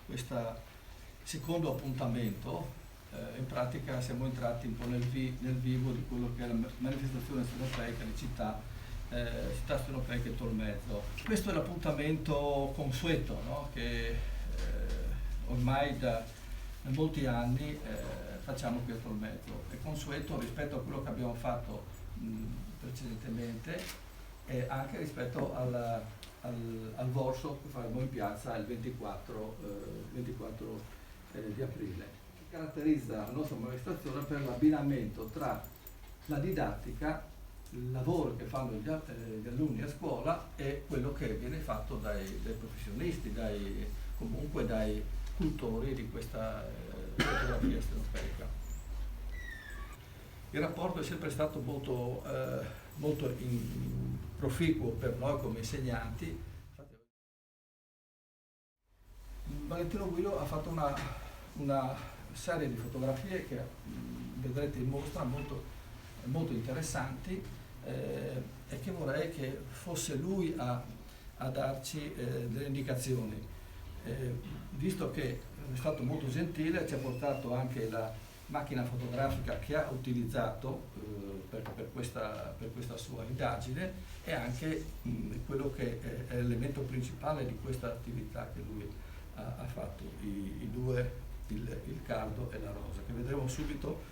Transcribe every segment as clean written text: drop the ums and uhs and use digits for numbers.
questo secondo appuntamento, in pratica siamo entrati un po' nel vivo di quello che è la manifestazione stenopeica di città stenopeica e Tolmezzo. Questo è l'appuntamento consueto, no? Che ormai da molti anni facciamo qui a Tolmezzo. È consueto rispetto a quello che abbiamo fatto precedentemente e anche rispetto al workshop che faremo in piazza il 24 di aprile. Che caratterizza la nostra manifestazione per l'abbinamento tra la didattica, il lavoro che fanno gli alunni a scuola e quello che viene fatto dai professionisti, comunque dai cultori di questa fotografia stenopeica. Il rapporto è sempre stato molto proficuo per noi come insegnanti. Valentino Guido ha fatto una serie di fotografie che vedrete in mostra molto interessanti e che vorrei che fosse lui a darci delle indicazioni. Visto che è stato molto gentile, ci ha portato anche la macchina fotografica che ha utilizzato per questa sua indagine e anche quello che è l'elemento principale di questa attività che lui ha fatto, il cardo e la rosa, che vedremo subito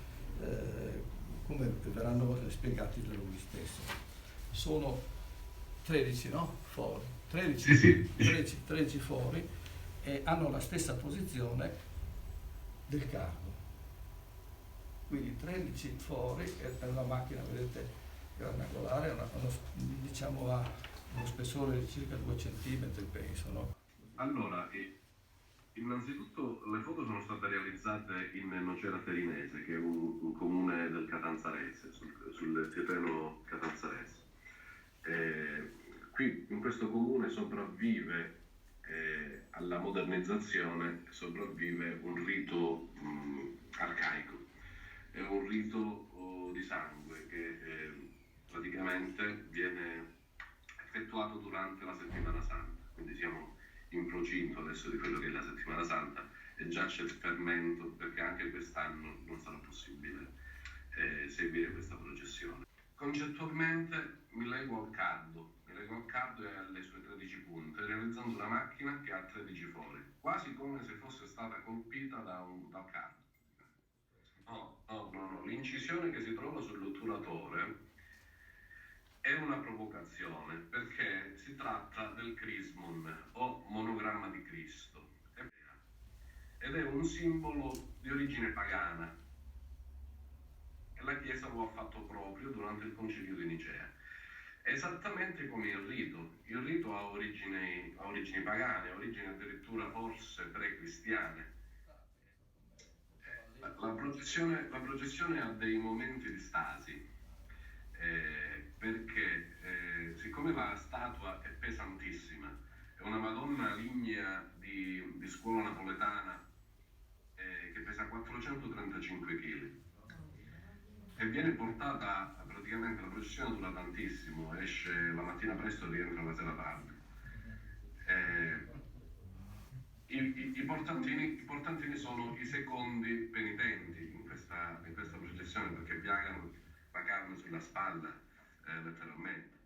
come verranno spiegati da lui stesso. Sono 13, no? Fori, 13 fori e hanno la stessa posizione del cardo. Quindi 13 fori è una macchina, vedete, grandangolare, diciamo ha uno spessore di circa 2 centimetri, penso, no? Allora, innanzitutto le foto sono state realizzate in Nocera Terinese, che è un comune del Catanzarese, sul terreno catanzarese. Qui in questo comune sopravvive alla modernizzazione, sopravvive un rito arcaico. È un rito di sangue che praticamente viene effettuato durante la settimana santa, quindi siamo in procinto adesso di quello che è la settimana santa e già c'è il fermento perché anche quest'anno non sarà possibile seguire questa processione. Concettualmente mi lego al cardo e alle sue 13 punte realizzando una macchina che ha 13 fori, quasi come se fosse stata colpita dal cardo. No, l'incisione che si trova sull'otturatore è una provocazione perché si tratta del crismon o monogramma di Cristo ed è un simbolo di origine pagana e la Chiesa lo ha fatto proprio durante il Concilio di Nicea. Esattamente come il rito ha origini pagane, ha origini addirittura forse pre-cristiane. La processione ha dei momenti di stasi, perché siccome la statua è pesantissima, è una Madonna lignea di scuola napoletana che pesa 435 kg e viene portata, praticamente la processione dura tantissimo, esce la mattina presto e rientra la sera tardi. I portantini sono i secondi penitenti in questa processione perché piagano la carne sulla spalla, letteralmente.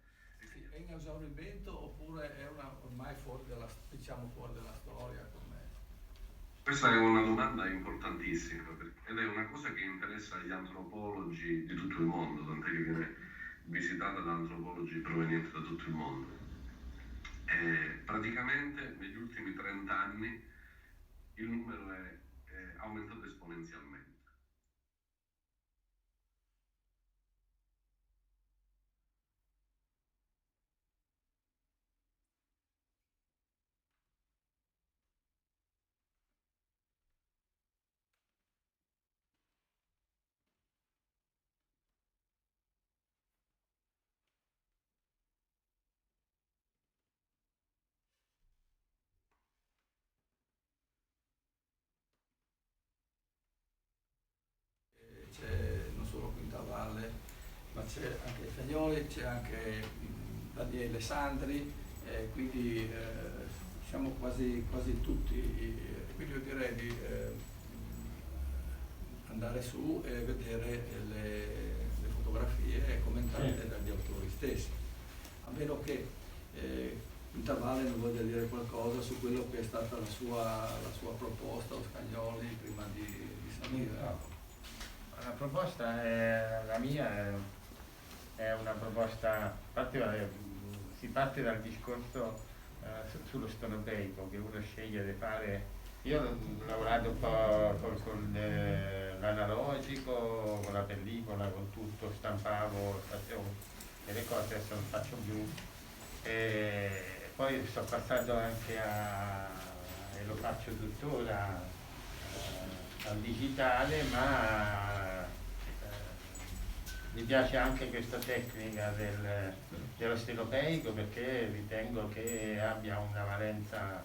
È in esaurimento oppure è ormai fuori dalla storia? Questa è una domanda importantissima ed è una cosa che interessa gli antropologi di tutto il mondo, tant'è che viene visitata da antropologi provenienti da tutto il mondo. Praticamente negli ultimi 30 anni il numero è aumentato esponenzialmente. C'è non solo Quintavalle, ma c'è anche Fagnoli, c'è anche Daniele Sandri, quindi diciamo quasi tutti, quindi io direi di andare su e vedere le fotografie commentate dagli autori stessi, a meno che Quintavalle non voglia dire qualcosa su quello che è stata la sua proposta o Scagnoli prima di salire. No. La proposta la mia è una proposta, si parte dal discorso sullo stonopeico che uno sceglie di fare. Io ho lavorato un po' con l'analogico, con la pellicola, con tutto, stampavo, facevo delle cose, adesso non faccio più. E poi sono passato anche e lo faccio tuttora, al digitale, ma mi piace anche questa tecnica dello stenopeico perché ritengo che abbia una valenza,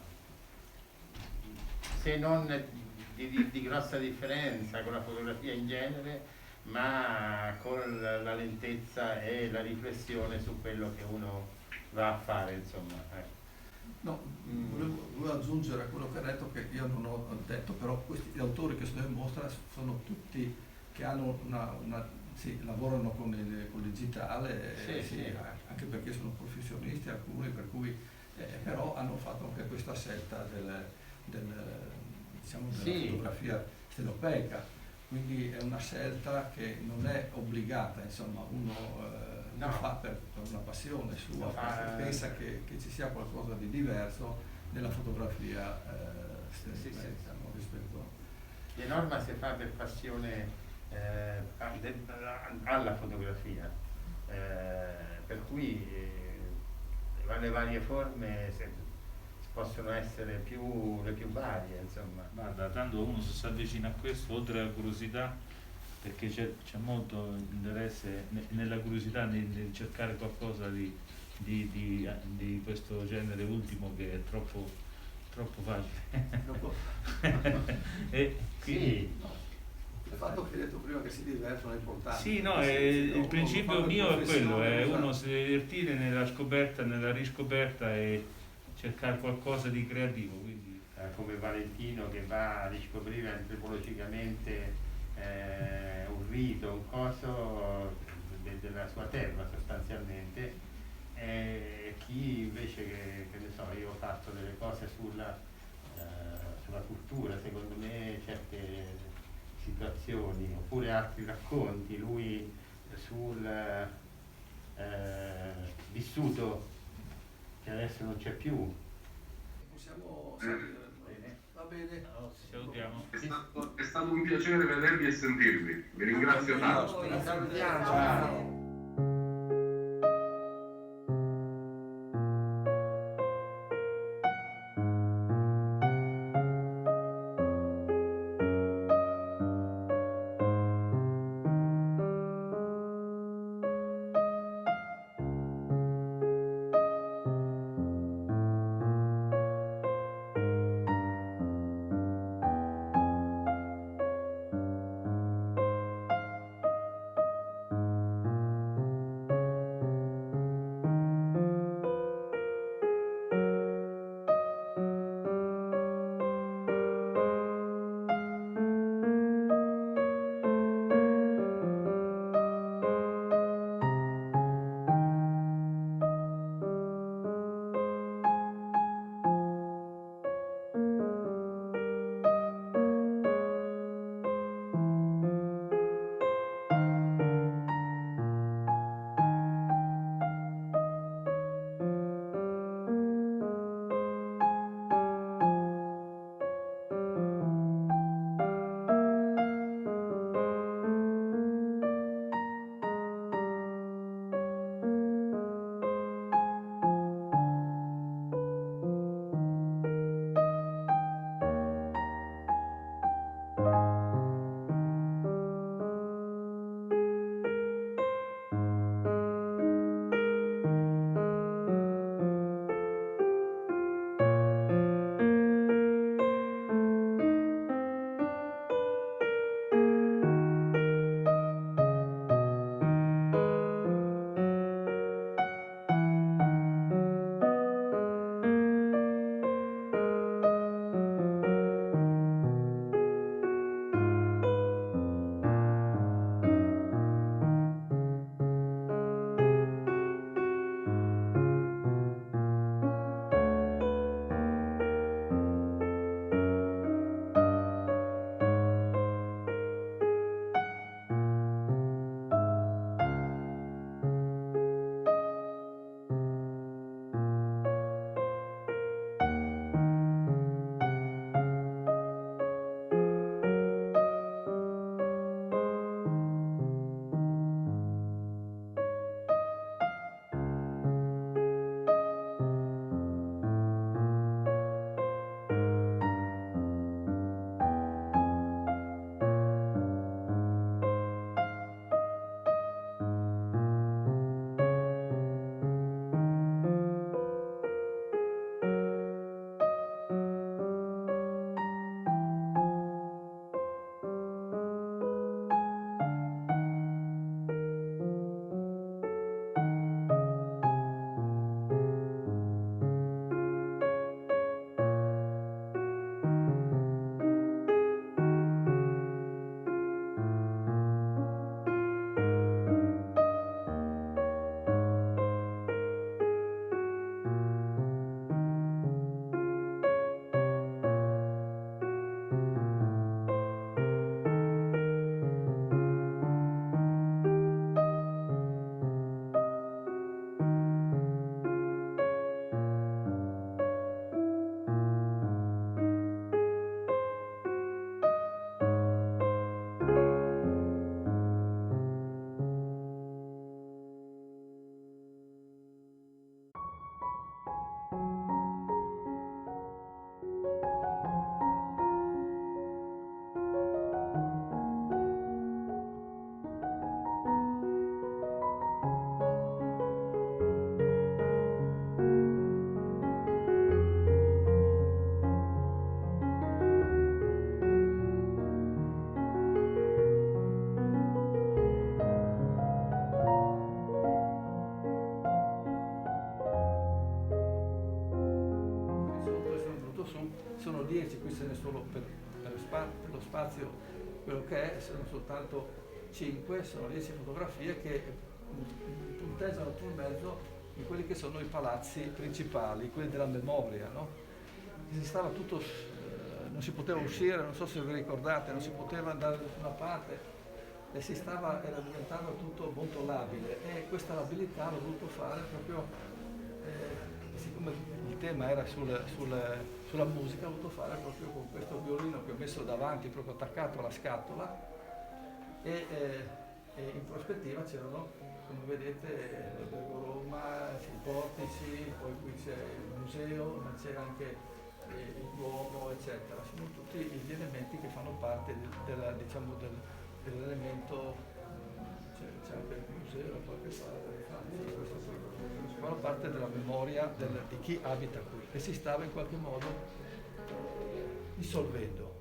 se non di grossa differenza con la fotografia in genere, ma con la lentezza e la riflessione su quello che uno va a fare, insomma. No, volevo aggiungere a quello che ha detto, che io non ho detto, però questi autori che sono in mostra sono tutti che hanno lavorano con il digitale, anche perché sono professionisti alcuni, per cui però hanno fatto anche questa scelta della fotografia stenopeica, quindi è una scelta che non è obbligata, insomma, uno lo fa per una passione sua, perché pensa che ci sia qualcosa di diverso nella fotografia stenopeica, no? Rispetto di norma si fa per passione alla fotografia, per cui le varie forme possono essere le più varie, insomma. Guarda, tanto uno si avvicina a questo, oltre alla curiosità, perché c'è molto interesse nella curiosità nel cercare qualcosa di questo genere ultimo, che è troppo facile. E quindi, il fatto che hai detto prima che si divertono è importante. sì, no, il principio mio è quello, è uno si divertire nella scoperta, nella riscoperta e cercare qualcosa di creativo. Quindi come Valentino che va a riscoprire antropologicamente un rito, un coso della sua terra sostanzialmente, e chi invece che ne so, io ho fatto delle cose sulla cultura, secondo me certe situazioni, oppure altri racconti, lui sul vissuto che adesso non c'è più. Possiamo salire. Va bene. no, ci salutiamo. È stato un piacere vedervi e sentirvi. Vi ringrazio tanto. Ciao. quello che è, sono soltanto 5, sono 10 fotografie che punteggiano sul mezzo in quelli che sono i palazzi principali, quelli della memoria, no? Si stava tutto, non si poteva uscire, non so se vi ricordate, non si poteva andare da nessuna parte e era diventato tutto molto labile, e questa labilità l'ho voluto fare proprio, siccome il tema era sulla musica, l'ho voluto fare proprio con questo violino che ho messo davanti, proprio attaccato alla scatola, e in prospettiva c'erano, come vedete, l'Albergo Roma, i portici, poi qui c'è il museo, ma c'è anche il Duomo, eccetera. Sono tutti gli elementi che fanno parte dell'elemento, c'è anche il museo da qualche parte, fanno parte della memoria di chi abita qui, e si stava in qualche modo dissolvendo.